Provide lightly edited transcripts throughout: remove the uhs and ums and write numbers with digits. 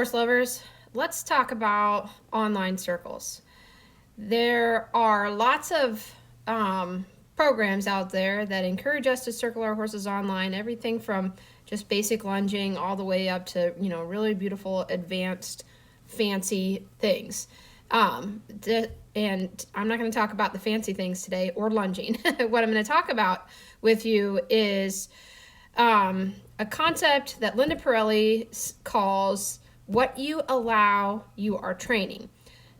horse lovers, let's talk about online circles. There are lots of programs out there that encourage us to circle our horses online, everything from just basic lunging all the way up to, really beautiful, advanced, fancy things. And I'm not going to talk about the fancy things today or lunging. What I'm going to talk about with you is a concept that Linda Pirelli calls what you allow, you are training.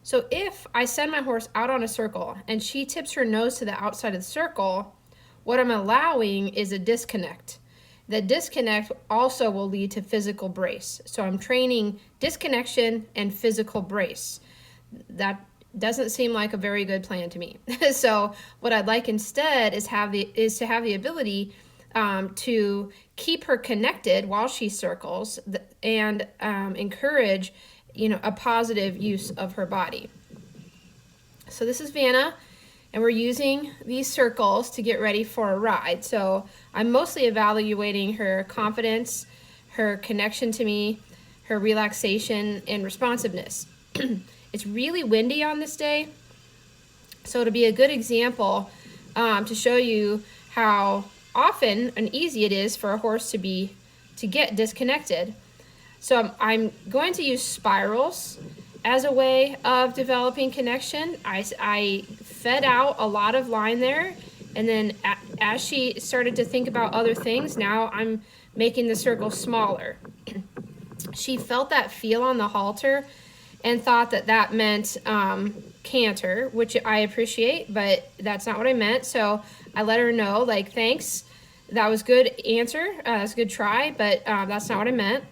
So if I send my horse out on a circle and she tips her nose to the outside of the circle, what I'm allowing is a disconnect. The disconnect also will lead to physical brace. So I'm training disconnection and physical brace. That doesn't seem like a very good plan to me. So what I'd like instead is to have the ability to keep her connected while she circles and encourage, a positive use of her body. So this is Vanna, and we're using these circles to get ready for a ride. So I'm mostly evaluating her confidence, her connection to me, her relaxation, and responsiveness. It's really windy on this day, so it'll be a good example to show you how often and easy it is for a horse to get disconnected. So I'm going to use spirals as a way of developing connection. I fed out a lot of line there, and then as she started to think about other things, now I'm making the circle smaller. She felt that feel on the halter and thought that meant canter, which I appreciate, but that's not what I meant. So I let her know, thanks, that was good answer, that's a good try, but that's not what I meant.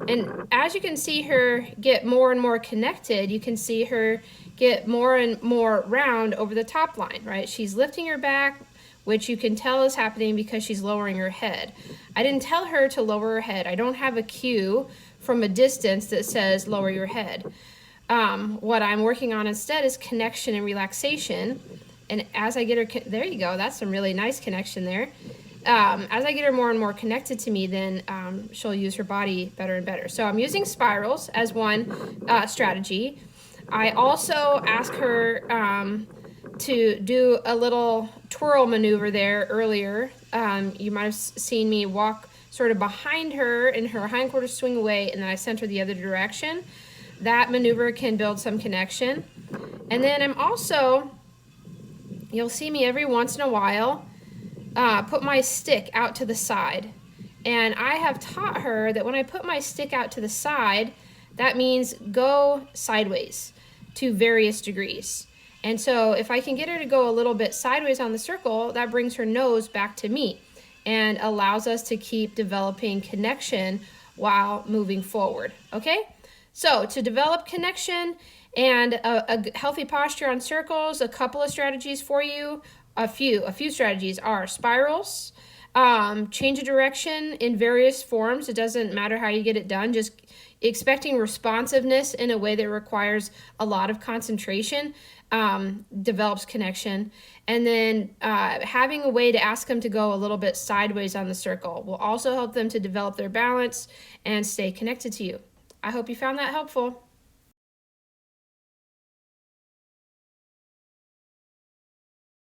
And as you can see her get more and more connected, you can see her get more and more round over the top line, right? She's lifting her back, which you can tell is happening because she's lowering her head. I didn't tell her to lower her head. I don't have a cue from a distance that says lower your head. What I'm working on instead is connection and relaxation. And as I get her, there you go, that's some really nice connection there. As I get her more and more connected to me, then she'll use her body better and better. So I'm using spirals as one strategy. I also ask her to do a little twirl maneuver there earlier. You might have seen me walk sort of behind her and her hindquarters swing away, and then I sent her the other direction. That maneuver can build some connection. And then I'm also, you'll see me every once in a while, put my stick out to the side. And I have taught her that when I put my stick out to the side, that means go sideways to various degrees. And so if I can get her to go a little bit sideways on the circle, that brings her nose back to me and allows us to keep developing connection while moving forward, okay? So to develop connection and a healthy posture on circles, a couple of strategies for you. A few strategies are spirals, change of direction in various forms. It doesn't matter how you get it done, just expecting responsiveness in a way that requires a lot of concentration develops connection. And then having a way to ask them to go a little bit sideways on the circle will also help them to develop their balance and stay connected to you. I hope you found that helpful.